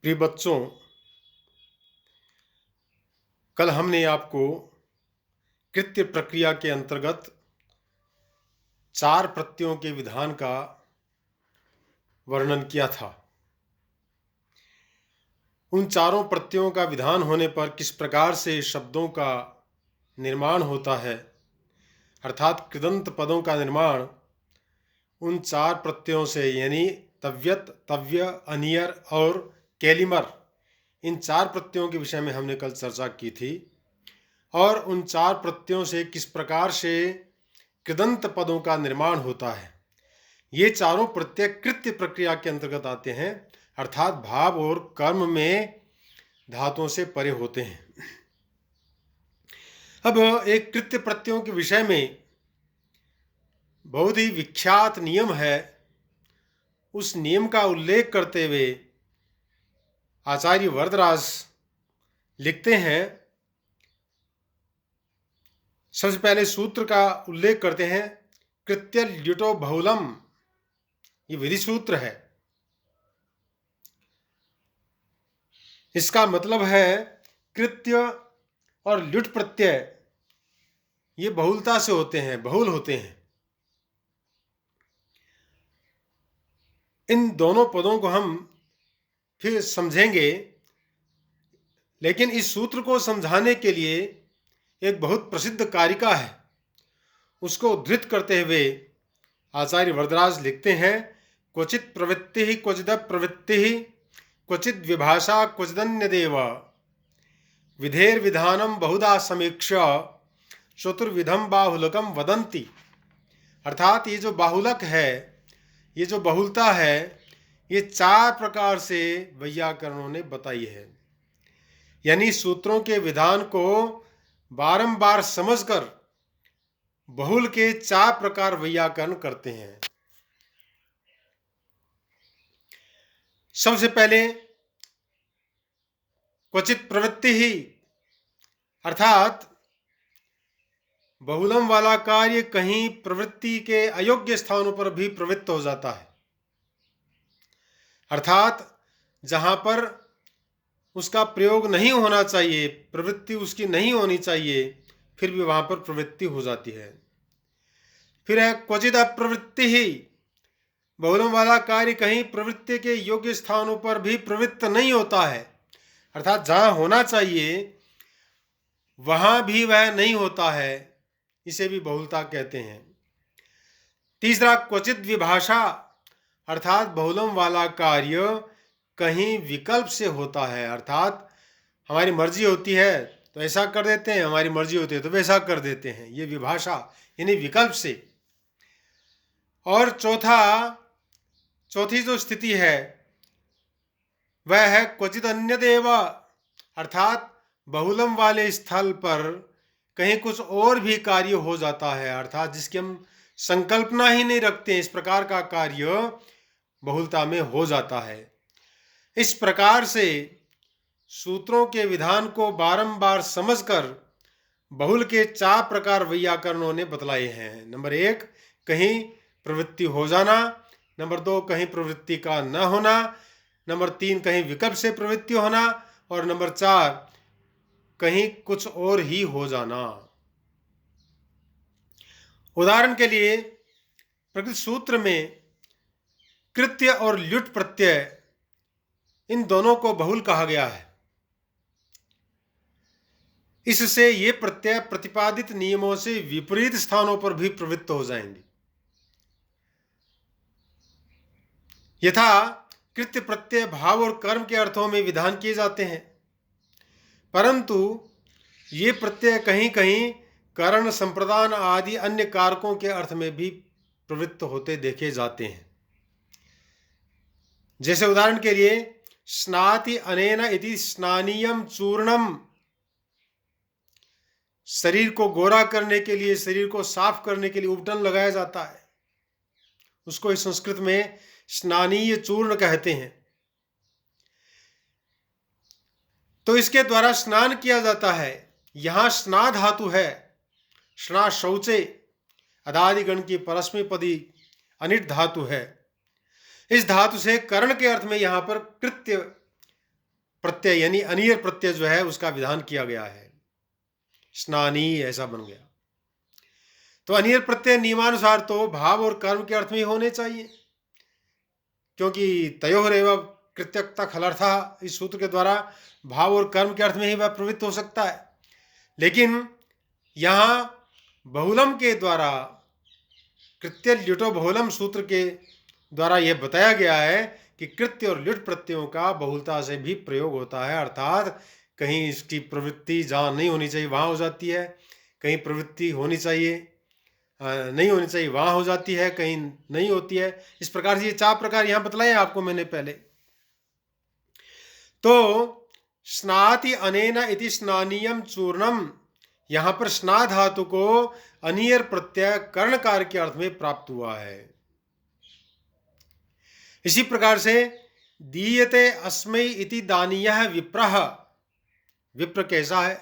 प्रिय बच्चों, कल हमने आपको कृत्य प्रक्रिया के अंतर्गत 4 प्रत्ययों के विधान का वर्णन किया था। उन चारों प्रत्ययों का विधान होने पर किस प्रकार से शब्दों का निर्माण होता है, अर्थात कृदंत पदों का निर्माण उन 4 प्रत्ययों से यानी तव्यत, तव्य, अनियर और कैलिमर, इन 4 प्रत्ययों के विषय में हमने कल चर्चा की थी। और उन 4 प्रत्ययों से किस प्रकार से कृदंत पदों का निर्माण होता है। ये चारों प्रत्यय कृत्य प्रक्रिया के अंतर्गत आते हैं, अर्थात भाव और कर्म में धातुओं से परे होते हैं। अब एक कृत्य प्रत्ययों के विषय में बहुत ही विख्यात नियम है। उस नियम का उल्लेख करते हुए आचार्य वरदराज लिखते हैं। सबसे पहले सूत्र का उल्लेख करते हैं, कृत्य ल्युटो बहुलम, ये विधि सूत्र है। इसका मतलब है कृत्य और ल्युट प्रत्यय ये बहुलता से होते हैं, बहुल होते हैं। इन दोनों पदों को हम फिर समझेंगे, लेकिन इस सूत्र को समझाने के लिए एक बहुत प्रसिद्ध कारिका है, उसको उद्धृत करते हुए आचार्य वरदराज लिखते हैं, क्वचित प्रवृत्ति ही क्वचिद प्रवृत्ति ही क्वचित विभाषा क्वचिदन्य देव विधेर विधानम बहुधा समीक्ष चतुर्विधम बाहुलकम वदंती। अर्थात ये जो बाहुलक है, ये जो बहुलता है, ये 4 प्रकार से वैयाकरणों ने बताई है। यानी सूत्रों के विधान को बारंबार समझकर बहुल के 4 प्रकार वैयाकरण करते हैं। सबसे पहले क्वचित प्रवृत्ति ही, अर्थात बहुलम वाला कार्य कहीं प्रवृत्ति के अयोग्य स्थानों पर भी प्रवृत्त हो जाता है, अर्थात जहां पर उसका प्रयोग नहीं होना चाहिए, प्रवृत्ति उसकी नहीं होनी चाहिए, फिर भी वहां पर प्रवृत्ति हो जाती है। फिर है क्वचित अप्रवृत्ति ही, बहुलम वाला कार्य कहीं प्रवृत्ति के योग्य स्थानों पर भी प्रवृत्त नहीं होता है, अर्थात जहां होना चाहिए वहां भी वह नहीं होता है, इसे भी बहुलता कहते हैं। तीसरा क्वचित विभाषा, अर्थात बहुलम वाला कार्य कहीं विकल्प से होता है, अर्थात हमारी मर्जी होती है तो ऐसा कर देते हैं, हमारी मर्जी होती है तो वैसा कर देते हैं, ये विभाषा यानी विकल्प से। और चौथी जो स्थिति है वह है क्वचित अन्य देव, अर्थात बहुलम वाले स्थल पर कहीं कुछ और भी कार्य हो जाता है, अर्थात जिसकी हम संकल्पना ही नहीं रखते, इस प्रकार का कार्य बहुलता में हो जाता है। इस प्रकार से सूत्रों के विधान को बारंबार समझकर बहुल के 4 प्रकार वैयाकरणों ने बतलाए हैं। नंबर 1 कहीं प्रवृत्ति हो जाना, नंबर 2 कहीं प्रवृत्ति का न होना, नंबर 3 कहीं विकल्प से प्रवृत्ति होना, और नंबर 4 कहीं कुछ और ही हो जाना। उदाहरण के लिए प्रकृत सूत्र में कृत्य और ल्युट प्रत्यय, इन दोनों को बहुल कहा गया है। इससे ये प्रत्यय प्रतिपादित नियमों से विपरीत स्थानों पर भी प्रवृत्त हो जाएंगे। यथा कृत्य प्रत्यय भाव और कर्म के अर्थों में विधान किए जाते हैं, परंतु ये प्रत्यय कहीं कहीं करण, संप्रदान आदि अन्य कारकों के अर्थ में भी प्रवृत्त होते देखे जाते हैं। जैसे उदाहरण के लिए स्नाति अनेन इति स्नानीयम चूर्णम, शरीर को गोरा करने के लिए, शरीर को साफ करने के लिए उपटन लगाया जाता है, उसको इस संस्कृत में स्नानीय चूर्ण कहते हैं। तो इसके द्वारा स्नान किया जाता है। यहां स्ना धातु है, स्ना शौचे, अदादिगण की परस्मैपदी अनिट धातु है। इस धातु से करण के अर्थ में यहां पर कृत्य प्रत्यय यानी अनियर प्रत्यय जो है उसका विधान किया गया है। स्नानी ऐसा बन गया। तो अनियर प्रत्यय नियमानुसार तो भाव और कर्म के अर्थ में ही होने चाहिए, क्योंकि तयोरेव कृत्यक्ता खलर्था, इस सूत्र के द्वारा भाव और कर्म के अर्थ में ही वह प्रवृत्त हो सकता है। लेकिन यहाँ बहुलम के द्वारा, कृत्य ल्युटो बहुलम सूत्र के द्वारा यह बताया गया है कि कृत्य और ल्युट प्रत्ययों का बहुलता से भी प्रयोग होता है, अर्थात कहीं इसकी प्रवृत्ति जहाँ नहीं होनी चाहिए वहाँ हो जाती है, कहीं प्रवृत्ति होनी चाहिए नहीं होनी चाहिए वहाँ हो जाती है, कहीं नहीं होती है। इस प्रकार से ये 4 प्रकार यहाँ बतलाए आपको मैंने पहले। तो स्नाति अनेन इति स्नानीयम चूर्णम, यहाँ पर स्ना धातु को अनियर प्रत्यय कर्णकार के अर्थ में प्राप्त हुआ है। इसी प्रकार से दीयते अस्मै इति दानीयः विप्रः, विप्र कैसा है?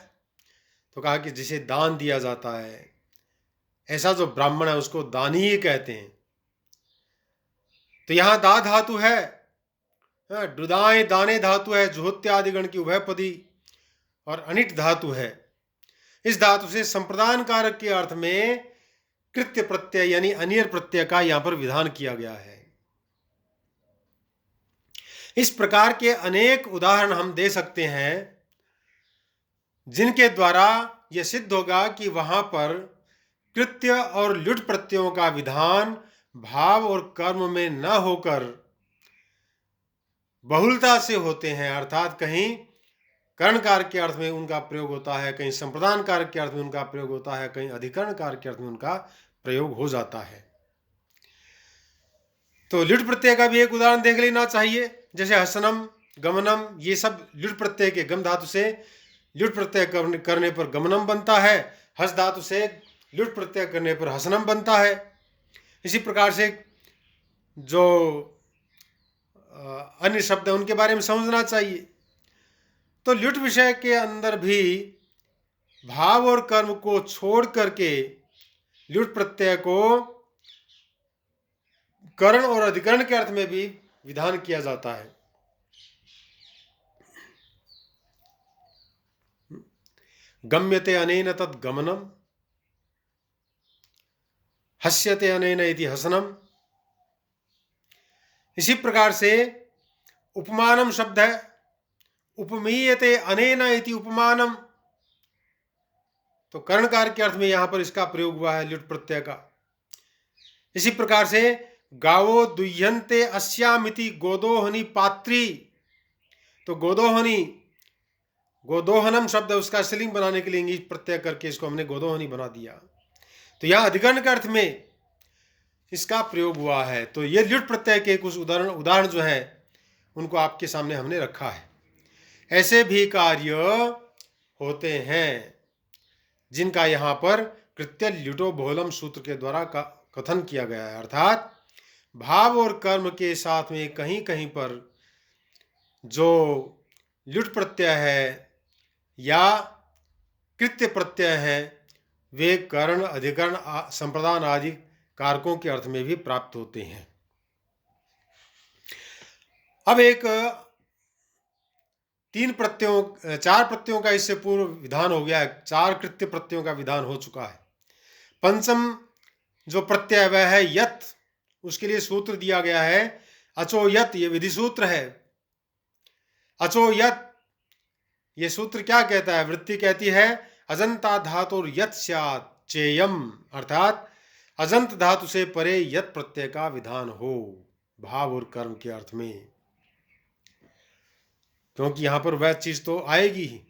तो कहा कि जिसे दान दिया जाता है, ऐसा जो ब्राह्मण है उसको दानीय कहते हैं। तो यहाँ दा धातु है, डुदाए दाने धातु है, जुहोत्यादि गण की उभयपदी, और अनिट धातु है। इस धातु से संप्रदान कारक के अर्थ में कृत्य प्रत्यय यानी अनियर प्रत्यय का यहाँ पर विधान किया गया है। इस प्रकार के अनेक उदाहरण हम दे सकते हैं जिनके द्वारा यह सिद्ध होगा कि वहां पर कृत्य और ल्युट प्रत्ययों का विधान भाव और कर्म में न होकर बहुलता से होते हैं, अर्थात कहीं कर्ण कारक के अर्थ में उनका प्रयोग होता है, कहीं संप्रदान कारक के अर्थ में उनका प्रयोग होता है, कहीं अधिकरण कारक के अर्थ में उनका प्रयोग हो जाता है। तो ल्युट प्रत्यय का भी एक उदाहरण देख लेना चाहिए, जैसे हसनम, गमनम, ये सब ल्युट प्रत्यय के गम धातु से ल्युट प्रत्यय करने पर गमनम बनता है, हस धातु से ल्युट प्रत्यय करने पर हसनम बनता है। इसी प्रकार से जो अन्य शब्द है उनके बारे में समझना चाहिए। तो ल्युट विषय के अंदर भी भाव और कर्म को छोड़ करके ल्युट प्रत्यय को करण और अधिकरण के अर्थ में भी विधान किया जाता है। गम्यते अनेन तत् गमनम, हस्यते अनेन इति हसनम। इसी प्रकार से उपमानम शब्द है, उपमीयते अनेन इति उपमानम, तो कर्णकार के अर्थ में यहां पर इसका प्रयोग हुआ है ल्युट प्रत्यय का। इसी प्रकार से गावो दुह्यन्ते अस्यामिति गोदोहनी पात्री, तो गोदोहनी, गोदोहनम शब्द उसका स्त्रीलिंग बनाने के लिए इंग्लिश प्रत्यय करके इसको हमने गोदोहनी बना दिया। तो यहां अधिकरण के अर्थ में इसका प्रयोग हुआ है। तो ये ल्युट प्रत्यय के कुछ उदाहरण जो है उनको आपके सामने हमने रखा है। ऐसे भी कार्य होते हैं जिनका यहाँ पर कृत्य ल्युटो बहुलम सूत्र के द्वारा कथन किया गया है, अर्थात भाव और कर्म के साथ में कहीं कहीं पर जो ल्युट प्रत्यय है या कृत्य प्रत्यय है वे करण, अधिकरण, संप्रदान आदि कारकों के अर्थ में भी प्राप्त होते हैं। अब एक 4 प्रत्ययों का इससे पूर्व विधान हो गया है, 4 कृत्य प्रत्ययों का विधान हो चुका है। पंचम जो प्रत्यय वह है यत, उसके लिए सूत्र दिया गया है अचो यत, ये विधि सूत्र है। अचो यत ये सूत्र क्या कहता है? वृत्ति कहती है अजंता धातु यत स्यात् चेयम, अर्थात अजंत धातु से परे यत प्रत्यय का विधान हो भाव और कर्म के अर्थ में, क्योंकि यहां पर वह चीज तो आएगी ही।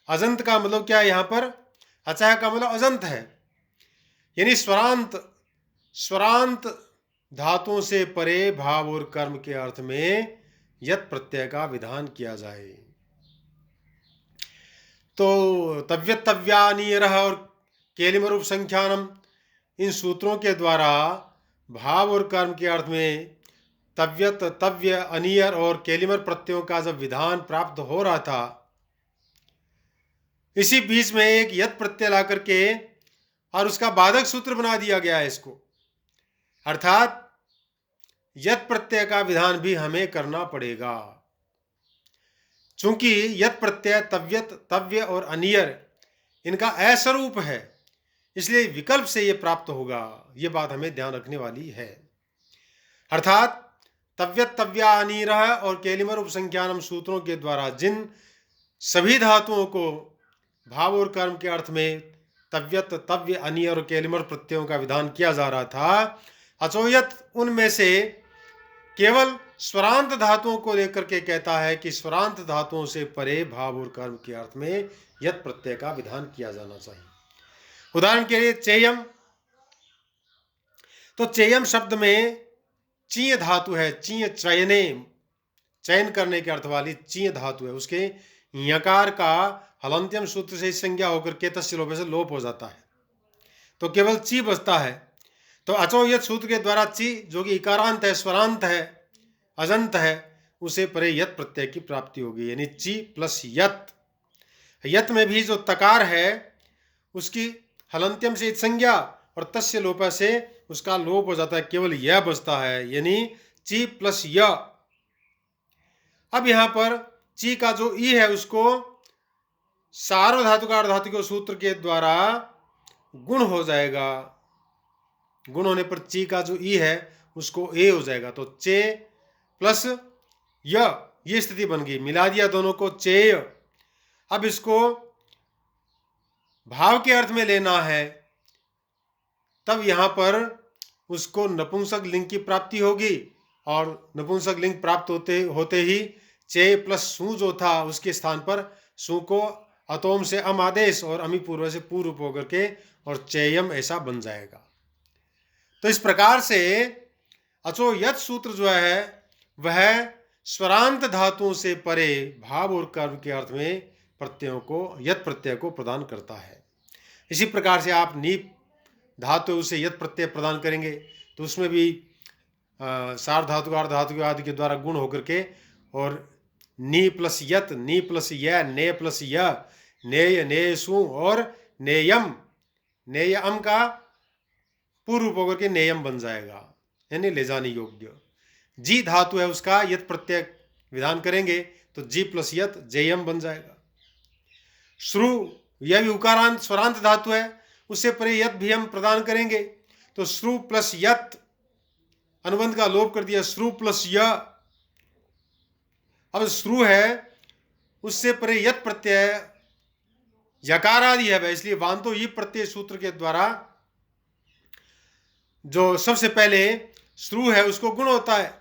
अजंत का मतलब क्या है? यहां पर अचह का मतलब अजंत है, यानी स्वरांत धातुओं से परे भाव और कर्म के अर्थ में यत प्रत्यय का विधान किया जाए। तो तव्यत तव्यानीयरः और केलिमरूप संख्यानम, इन सूत्रों के द्वारा भाव और कर्म के अर्थ में तव्यत, तव्य, अनियर और केलिमर प्रत्ययों का जब विधान प्राप्त हो रहा था, इसी बीच में एक यत प्रत्यय ला करके और उसका बाधक सूत्र बना दिया गया है इसको, अर्थात यत प्रत्यय का विधान भी हमें करना पड़ेगा। चूंकि यत प्रत्यय तव्यत, तव्य और अनियर इनका असरूप है, इसलिए विकल्प से ये प्राप्त होगा। ये बात हमें ध्यान रखने वाली है। अर्थात तव्यत, तव्या, अनीरः और केलिमर उपसंख्यानम सूत्रों के द्वारा जिन सभी धातुओं को भाव और कर्म के अर्थ में तव्यत, तव्य, अनीय और केलिमर प्रत्ययों का विधान किया जा रहा था, अचोयत उनमें से केवल स्वरांत धातुओं को लेकर के कहता है कि स्वरांत धातुओं से परे भाव और कर्म के अर्थ में यत प्रत्यय का विधान किया जाना चाहिए। उदाहरण के लिए चेयम, तो चेयम शब्द में चीय धातु है। चीय चयने, चयन करने के अर्थ वाली चीय धातु है। उसके यकार का हलंत्यम सूत्र से संज्ञा होकर के तस्य लोपे से लोप हो जाता है, तो केवल ची बचता है। तो अचोयत सूत्र के द्वारा ची, जो कि इकारांत है, स्वरांत है, अजंत है, उसे परे यत प्रत्यय की प्राप्ति होगी, यानी ची प्लस यत। यत में भी जो तकार है उसकी हलंत्यम से संज्ञा और तस्य लोप से उसका लोप हो जाता है, केवल यह बचता है, यानी ची प्लस य। अब यहां पर ची का जो ई है उसको सार्वधातुक अर्धातुक सूत्र के द्वारा गुण हो जाएगा। गुण होने पर ची का जो ई है उसको ए हो जाएगा, तो चे प्लस य, ये स्थिति बन गई। मिला दिया दोनों को, चेय। अब इसको भाव के अर्थ में लेना है, तब यहां पर उसको नपुंसक लिंग की प्राप्ति होगी, और नपुंसक लिंग प्राप्त होते ही चे प्लस सु जो था उसके स्थान पर सु को अतोम से अम आदेश और अमी पूर्व से पूर्व होकर के और चेयम ऐसा बन जाएगा। तो इस प्रकार से अचो यत सूत्र जो है वह स्वरांत धातुओं से परे भाव और कर्म के अर्थ में प्रत्ययों को, यत प्रत्यय को प्रदान करता है। इसी प्रकार से आप नीप धातु उसे यत प्रत्यय प्रदान करेंगे तो उसमें भी सार धातु, अर्ध धातु आदि के द्वारा गुण होकर के और नी प्लस यत, नी प्लस य, ने प्लस य, नेय, नेयसु और नेयम, नेयम का पूर्व रूप होकर के नेयम बन जाएगा, यानी ले जाने योग्य। जी धातु है उसका यत प्रत्यय विधान करेंगे तो जी प्लस यत जेयम बन जाएगा। श्रु, यह भी उकारांत स्वरांत धातु है, उससे परे यत भी हम प्रदान करेंगे तो श्रु प्लस यत, अनुबंध का लोप कर दिया, श्रु प्लस य। अब श्रु है उससे परे यत प्रत्यय यकार आदि है, इसलिए वांतो ये प्रत्यय सूत्र के द्वारा जो सबसे पहले श्रु है उसको गुण होता है।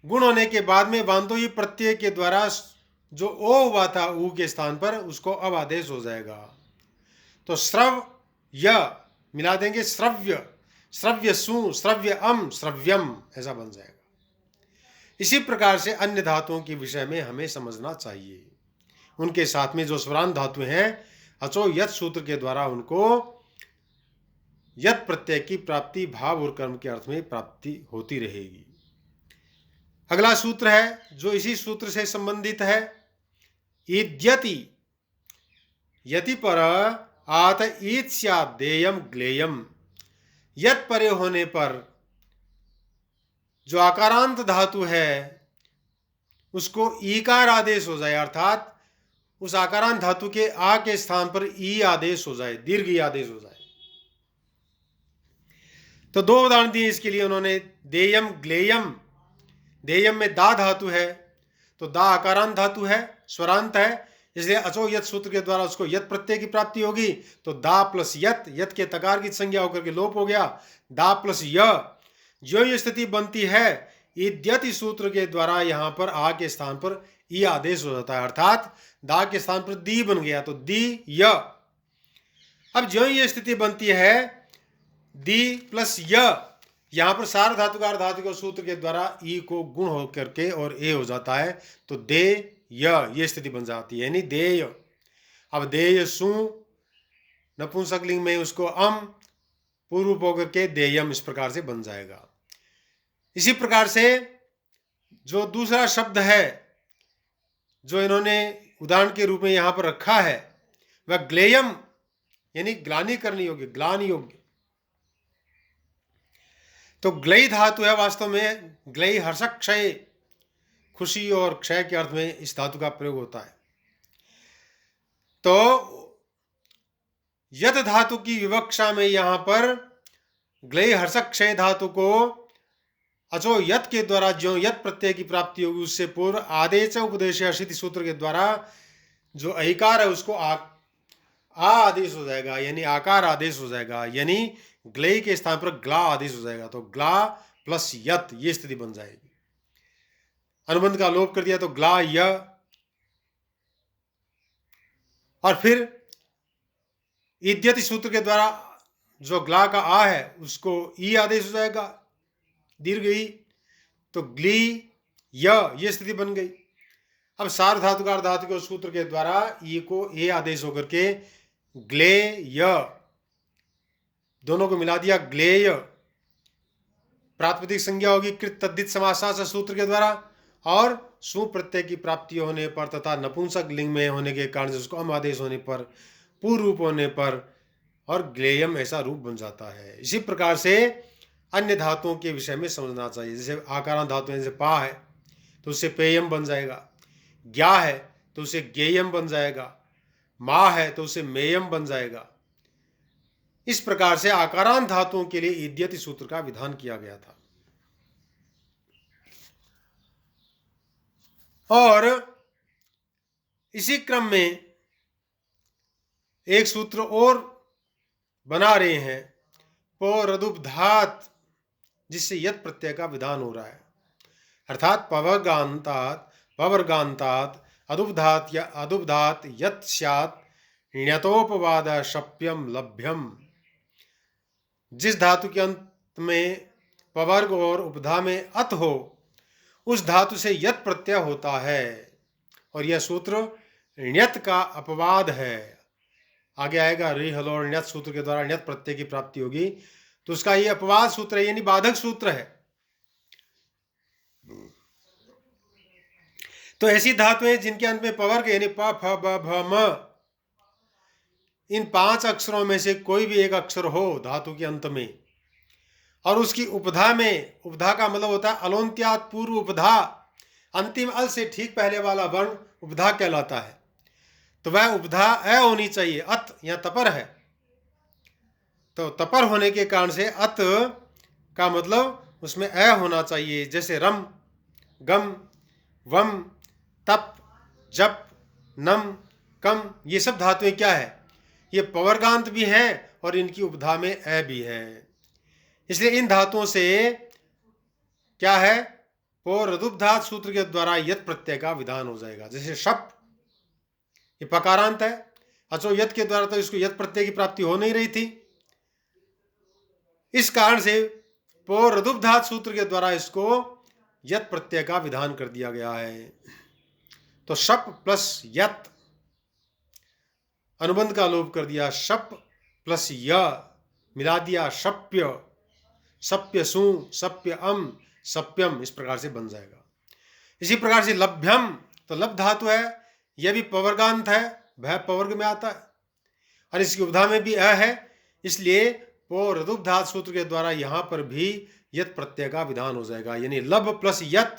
गुण होने के बाद में वांतो ये प्रत्यय के द्वारा जो ओ हुआ था ऊ के स्थान पर उसको अब आदेश हो जाएगा, तो श्रव य मिला देंगे, श्रव्य, श्रव्य सु, श्रव्य अम, श्रव्यम ऐसा बन जाएगा। इसी प्रकार से अन्य धातुओं के विषय में हमें समझना चाहिए। उनके साथ में जो स्वरांत धातु हैं अचो यत सूत्र के द्वारा उनको यत प्रत्यय की प्राप्ति भाव और कर्म के अर्थ में प्राप्ति होती रहेगी। अगला सूत्र है जो इसी सूत्र से संबंधित है, इद्यति, यति पर आत ईत्स्या देयम ग्लेयम। यत परे होने पर जो आकारांत धातु है उसको ईकार आदेश हो जाए, अर्थात उस आकारांत धातु के आ के स्थान पर ई आदेश हो जाए, दीर्घ ई आदेश हो जाए। तो दो उदाहरण दिए इसके लिए उन्होंने, देयम ग्लेयम। देयम में दा धातु है, तो दा आकारांत धातु है, स्वरांत है, इसलिए अचो यत सूत्र के द्वारा उसको यत प्रत्यय की प्राप्ति होगी, तो दा प्लस यत, यत के तकार की संज्ञा होकर के लोप हो गया, दा प्लस य। जो ये स्थिति बनती है इद्यति सूत्र के द्वारा यहाँ पर आ के स्थान पर ई आदेश हो जाता है, अर्थात दा के स्थान पर दी बन गया तो दी य। अब जो ये स्थिति बनती है दी प्लस य, यहाँ पर सार धातुकार धातु के सूत्र के द्वारा ई को गुण हो करके और ए हो जाता है, तो दे य, ये स्थिति बन जाती है, यानी देय। अब देय सु नपुंसक लिंग में उसको अम पूर्व होकर के देयम इस प्रकार से बन जाएगा। इसी प्रकार से जो दूसरा शब्द है जो इन्होंने उदाहरण के रूप में यहाँ पर रखा है वह ग्लेयम, यानी ग्लानि करनी योग्य, ग्लानि योग्य। तो ग्लई धातु है वास्तव में ग्लई हर्षक क्षय, खुशी और क्षय के अर्थ में इस धातु का प्रयोग होता है। तो यत धातु की विवक्षा में यहाँ पर ग्लेय हर्षक क्षय धातु को अचो यत के द्वारा जो यत प्रत्यय की प्राप्ति होगी उससे पूर्व आदेश उपदेश अशिति सूत्र के द्वारा जो अहिकार है उसको आ आदेश हो जाएगा, यानी आकार आदेश हो जाएगा, यानी ग्लेय के स्थान पर ग्ला आदेश हो जाएगा। तो ग्ला प्लस यत ये स्थिति बन जाएगी। अनुबंध का लोप कर दिया तो ग्ला य, और फिर इद्यति सूत्र के द्वारा जो ग्ला का आ है उसको ई आदेश हो जाएगा, दीर्घ ई, तो ग्ली य ये स्थिति बन गई। अब सार्वधातुकार धातु के सूत्र के द्वारा ई को ए आदेश होकर के ग्लेय दोनों को मिला दिया, ग्लेय। प्रातिपदिक संज्ञा होगी कृत तद्धित समासास सूत्र के द्वारा, और सु प्रत्यय की प्राप्ति होने पर तथा नपुंसक लिंग में होने के कारण उसको अम आदेश होने पर, पूर्व रूप होने पर, और ग्लेयम ऐसा रूप बन जाता है। इसी प्रकार से अन्य धातुओं के विषय में समझना चाहिए। जैसे आकारांत धातु जैसे पा है तो उससे पेयम बन जाएगा, ज्ञा है तो उसे ज्ञेयम बन जाएगा, मा है तो उसे मेयम बन जाएगा। इस प्रकार से आकारांत धातुओं के लिए इद्यति सूत्र का विधान किया गया था। और इसी क्रम में एक सूत्र और बना रहे हैं, पोरदुब्धात, जिससे यत प्रत्यय का विधान हो रहा है। अर्थात पवर्गांतात अदुब्धात या अदुब्धात यत स्यात् ण्यतोपवाद शप्यम लभ्यम। जिस धातु के अंत में पवर्ग और उपधा में अत हो उस धातु से यत प्रत्यय होता है, और यह सूत्र ण्यत का अपवाद है। आगे आएगा रि हलो और ण्यत सूत्र के द्वारा ण्यत प्रत्यय की प्राप्ति होगी, तो उसका ये अपवाद सूत्र है, यानी बाधक सूत्र है। तो ऐसी धातुएं जिनके अंत में पवर्ग यानी प फ ब भ म, इन 5 अक्षरों में से कोई भी एक अक्षर हो धातु के अंत में, और उसकी उपधा में, उपधा का मतलब होता है अलोन्त्यात पूर्व उपधा, अंतिम अल से ठीक पहले वाला वर्ण उपधा कहलाता है। तो वह उपधा अ होनी चाहिए, अत या तपर है, तो तपर होने के कारण से अत का मतलब उसमें अ होना चाहिए। जैसे रम, गम, वम, तप, जप, नम, कम, ये सब धातुएं क्या है, ये पवर्गांत भी हैं और इनकी उपधा में अ भी है। इसलिए इन धातुओं से क्या है, पोरदुब्धात सूत्र के द्वारा यत प्रत्यय का विधान हो जाएगा। जैसे शप, ये पकारांत है, अचो यत के द्वारा तो इसको यत प्रत्यय की प्राप्ति हो नहीं रही थी, इस कारण से पोरदुब्धात सूत्र के द्वारा इसको यत प्रत्यय का विधान कर दिया गया है। तो शप प्लस यत, अनुबंध का लोप कर दिया, शप प्लस य मिला दिया शप्य, सप्य सु, सप्य अम, सप्यम, इस प्रकार से बन जाएगा। इसी प्रकार से लभ्यम, तो लब धातु है, यह भी पवर्गांत है, भय पवर्ग में आता है, और इसकी उपधा में भी अ है, इसलिए पोरदुब्धात सूत्र के द्वारा यहां पर भी यत प्रत्यय का विधान हो जाएगा। यानी लब प्लस यत,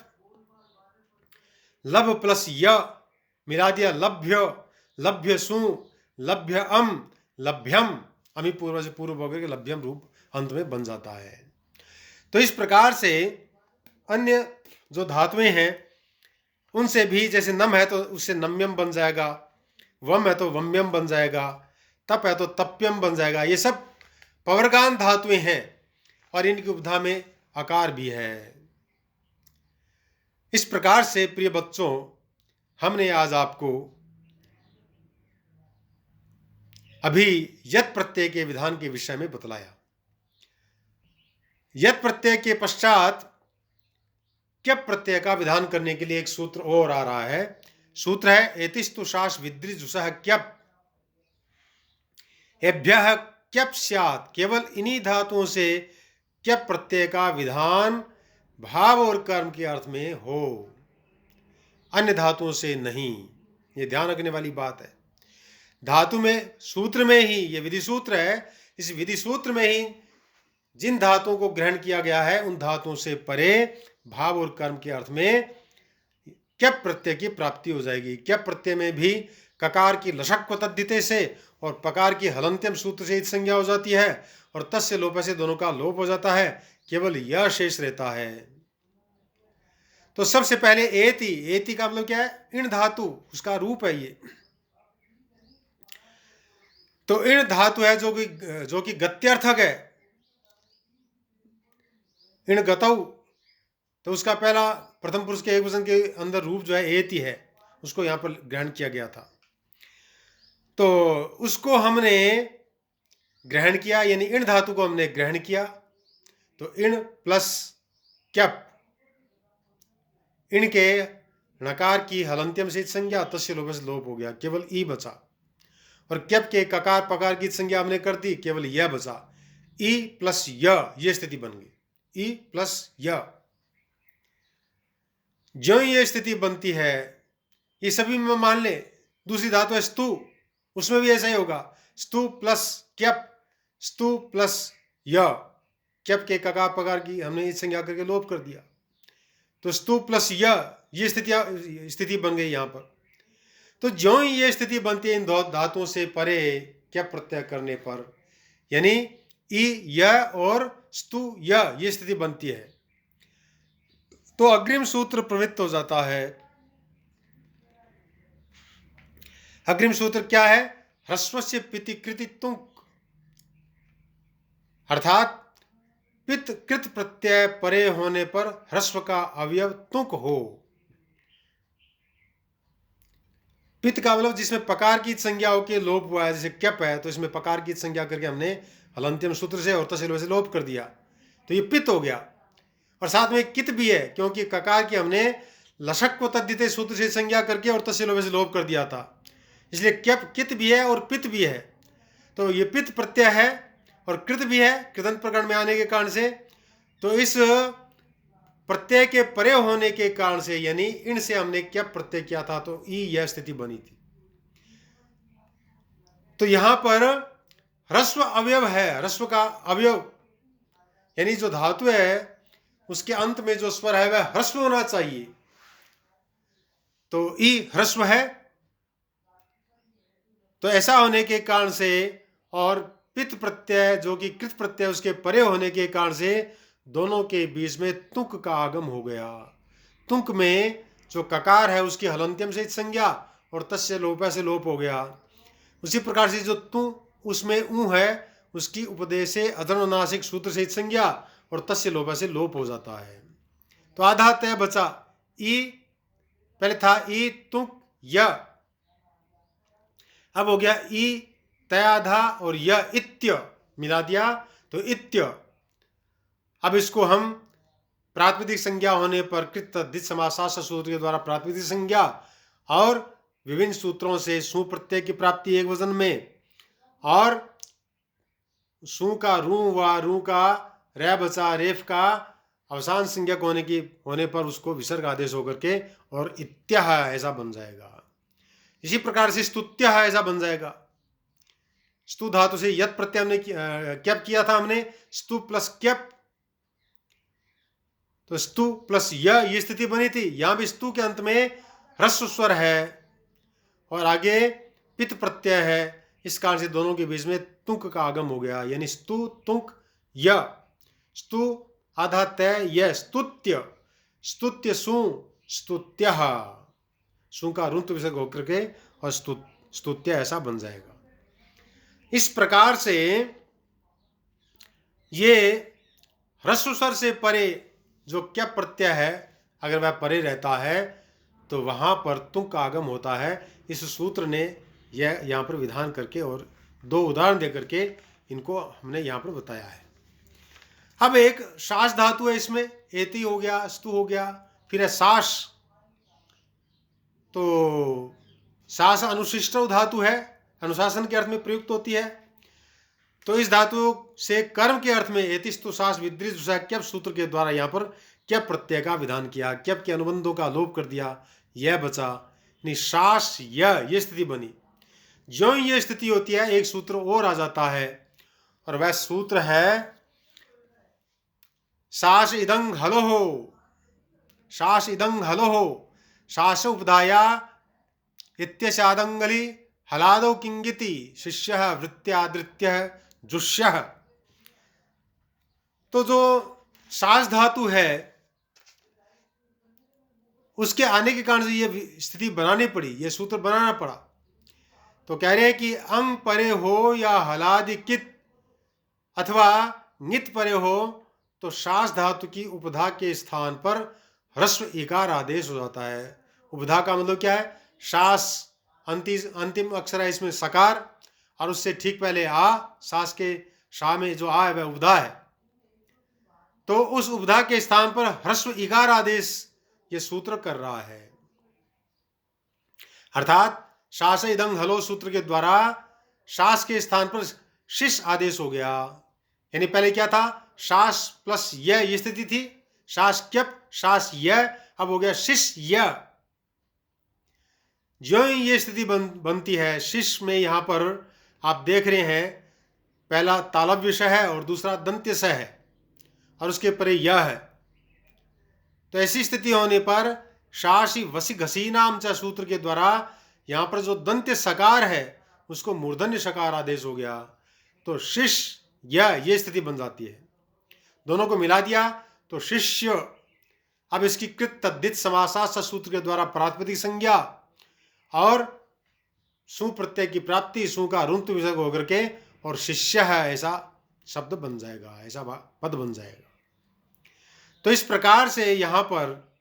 लब प्लस य मिला दिया लभ्य, लभ्य सु, लभ्य अम, लभ्यम, अमी पूर्व से पूर्व होकर के लभ्यम रूप अंत में बन जाता है। तो इस प्रकार से अन्य जो धातुएं हैं उनसे भी, जैसे नम है तो उससे नम्यम बन जाएगा, वम है तो वम्यम बन जाएगा, तप है तो तप्यम बन जाएगा। ये सब पवर्गांत धातुएं हैं और इनकी उपधा में आकार भी है। इस प्रकार से प्रिय बच्चों, हमने आज आपको अभी यत प्रत्यय के विधान के विषय में बतलाया। यत प्रत्यय के पश्चात क्यप प्रत्यय का विधान करने के लिए एक सूत्र और आ रहा है। सूत्र है एतिस्तुषाश विद्रिजुषः क्यप, एभ्यः क्यप स्यात्। केवल इन्हीं धातुओं से क्यप प्रत्यय का विधान भाव और कर्म के अर्थ में हो, अन्य धातुओं से नहीं। ये ध्यान रखने वाली बात है। धातु में, सूत्र में ही, ये विधि सूत्र है, इस विधि सूत्र में ही जिन धातुओं को ग्रहण किया गया है उन धातुओं से परे भाव और कर्म के अर्थ में क्यप प्रत्यय की प्राप्ति हो जाएगी। क्यप प्रत्यय में भी ककार की लशक्व तद्धिते से और पकार की हलंत्यम सूत्र से संज्ञा हो जाती है और तस्य लोप से दोनों का लोप हो जाता है, केवल यह शेष रहता है। तो सबसे पहले एति, एति का मतलब क्या है? इण धातु, उसका रूप है ये। तो इण धातु है जो कि गत्यर्थक है, इण गतौ, तो उसका पहला प्रथम पुरुष के एक वचन के अंदर रूप जो है एति है, उसको यहां पर ग्रहण किया गया था। तो उसको हमने ग्रहण किया, यानी इण धातु को हमने ग्रहण किया। तो इण प्लस क्यप, इण के नकार की हलंत्यम से संज्ञा, तस्य लोप से लोप हो गया, केवल ई बचा। और क्यप के ककार पकार की संज्ञा हमने कर दी, केवल यह बचा। ई प्लस ये स्थिति बन गई, ई प्लस य। जो ये स्थिति बनती है, ये सभी में मान ले। दूसरी धातु है स्तु, उसमें भी ऐसा ही होगा, स्तु प्लस क्यप, स्तु प्लस य। क्यप के ककार पकार की हमने इस संज्ञा करके लोप कर दिया, तो स्तु प्लस ये स्थिति बन गई यहां पर। तो जो ही ये स्थिति बनती है इन दो धातुओं से परे क्या प्रत्यय करने पर, यानी ई य और स्तु ये स्थिति बनती है, तो अग्रिम सूत्र प्रवृत्त हो जाता है। अग्रिम सूत्र क्या है? ह्रस्वस्य पिति कृति तुंक, अर्थात पित कृत प्रत्यय परे होने पर ह्रस्व का अवयव तुक हो। पित का मतलब जिसमें पकार की संज्ञा होकर लोप हुआ है, जैसे क्यप है, तो इसमें पकार की संज्ञा करके हमने हलंत्यम सूत्र से और तस्य से लोप कर दिया, तो ये पित हो गया। और साथ में कित भी है, क्योंकि ककार की हमने लशक को तद्धिते सूत्र से संज्ञा करके और तस्य से लोप कर दिया था, इसलिए क्यप कित भी है और पित भी है। तो ये पित प्रत्यय है और कृत भी है, कृतंत प्रकरण में आने के कारण से। तो इस प्रत्यय के परे होने के कारण से, यानी इन से हमने क्या प्रत्यय किया था, तो ई यह स्थिति बनी थी। तो यहां पर ह्रस्व अवयव है, ह्रस्व का अवयव यानी जो धातु है उसके अंत में जो स्वर है वह ह्रस्व होना चाहिए, तो ई ह्रस्व है। तो ऐसा होने के कारण से और पित प्रत्यय जो कि कृत प्रत्यय उसके परे होने के कारण से दोनों के बीच में तुक का आगम हो गया। तुक में जो ककार है उसकी हलंत्यम से संज्ञा और तस्य लोप से लोप हो गया। उसी प्रकार से जो तु उसमें ऊ है उसकी उपदेश से अधर्वनासिक सूत्र से संज्ञा और तस्य लोप से लोप हो जाता है। तो आधा तय बचा, ई पहले था ई तुक य, अब हो गया ई तयाधा और य इत्य मिला दिया, तो इत्य। अब इसको हम प्रातिपदिक संज्ञा होने पर कृत तद्धित समासास्य सूत्र के द्वारा प्रातिपदिक संज्ञा और विभिन्न सूत्रों से सु प्रत्यय की प्राप्ति एक वचन में, और सु का रू व रू का रै बचा रेफ का अवसान संज्ञक होने पर उसको विसर्ग आदेश होकर के और इत्याह ऐसा बन जाएगा। इसी प्रकार से स्तुत्य ऐसा बन जाएगा। स्तु धातु से यत प्रत्यय हमने क्यप किया था, हमने स्तु प्लस क्यप, तो स्तु प्लस ये स्थिति बनी थी। यहां भी स्तु के अंत में ह्रस्व स्वर है और आगे पित प्रत्यय है, इस कारण से दोनों के बीच में तुक का आगम हो गया, यानी स्तु तुक य। स्तु आधा तय य, स्तुत्य, स्तुत्य सु, स्तुत्य, सु का रुंत विसर्ग होकर के और स्तुत्य ऐसा बन जाएगा। इस प्रकार से ये ह्रस्व स्वर से परे जो क्या प्रत्यय है, अगर वह परे रहता है तो वहां पर तुक का आगम होता है। इस सूत्र ने यह यहाँ पर विधान करके और दो उदाहरण दे करके इनको हमने यहाँ पर बताया है। अब एक शास धातु है, इसमें एति हो गया, स्तु हो गया, फिर है सास। तो सास अनुशिष्ट धातु है, अनुशासन के अर्थ में प्रयुक्त होती है। तो इस धातु से कर्म के अर्थ में एतिस्तु सास विद्रित क्यप सूत्र के द्वारा यहाँ पर क्यप प्रत्यय का विधान किया, क्यप के अनुबंधों का लोप कर दिया, यह बचा, निशास ये स्थिति बनी। जो ये स्थिति होती है एक सूत्र और आ जाता है, और वह सूत्र है सास इदंग हलो हो, सास इदंग हलो हो। शास उपधाया इत्यशादंगली हलादौ किंगिति शिष्यः वृत्त्यादृत्यः जुष्यः। तो जो शास धातु है उसके आने के कारण से ये स्थिति बनानी पड़ी, ये सूत्र बनाना पड़ा। तो कह रहे हैं कि अंग परे हो या हलादि कित अथवा नित परे हो तो शास धातु की उपधा के स्थान पर ह्रस्व इकार आदेश हो जाता है। उपधा का मतलब क्या है? शास अंतिम अक्षर है इसमें सकार, और उससे ठीक पहले आ, शास के शा में जो आ है वह उपधा है। तो उस उपधा के स्थान पर ह्रस्व इकार आदेश ये सूत्र कर रहा है। अर्थात शास इदं हलो सूत्र के द्वारा शास के स्थान पर शिश आदेश हो गया। यानी पहले क्या था? शास प्लस य ये स्थिति थी, शास क्यप शास य, अब हो गया शिश य। जो ही ये स्थिति बनती है शिश में, यहां पर आप देख रहे हैं पहला तालव्य श है और दूसरा दंत्य स है और उसके परे यह है। तो ऐसी स्थिति होने पर शासी वसी घसी नाम च सूत्र के द्वारा यहां पर जो दंत्य सकार है उसको मूर्धन्य सकार आदेश हो गया। तो शिष ये स्थिति बन जाती है। दोनों को मिला दिया तो शिष्य। अब इसकी कृत तद्धित समासास सूत्र के द्वारा प्रातिपदिक संज्ञा और सु प्रत्यय की प्राप्ति, सु का रुंत विसर्ग होकर के और शिष्य है ऐसा शब्द बन जाएगा, ऐसा पद बन जाएगा। तो इस प्रकार से यहां पर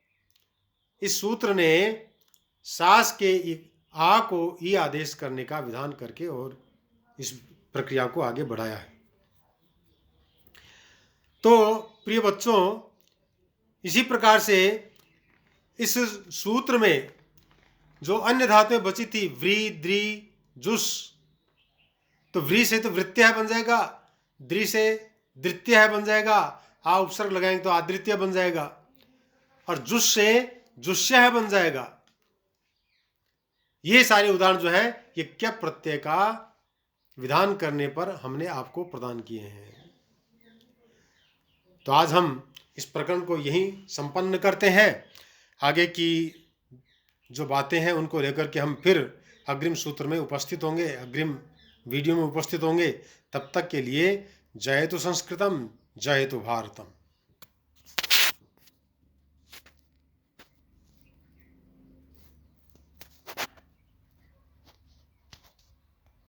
इस सूत्र ने सास के आ को ई आदेश करने का विधान करके और इस प्रक्रिया को आगे बढ़ाया है। तो प्रिय बच्चों, इसी प्रकार से इस सूत्र में जो अन्य धातुएं बची थी व्री, द्रि, जुस, तो व्री से तो वृत्त्य बन जाएगा, द्रि से द्वितीय बन जाएगा, आ उपसर्ग लगाएंगे तो आद्वितीय बन जाएगा, और जुस से जुष्य बन जाएगा। ये सारे उदाहरण जो है ये क्या प्रत्यय का विधान करने पर हमने आपको प्रदान किए हैं। तो आज हम इस प्रकरण को यहीं संपन्न करते हैं। आगे की जो बातें हैं उनको लेकर के हम फिर अग्रिम सूत्र में उपस्थित होंगे, अग्रिम वीडियो में उपस्थित होंगे। तब तक के लिए जय तो संस्कृतम, जय तो भारतम।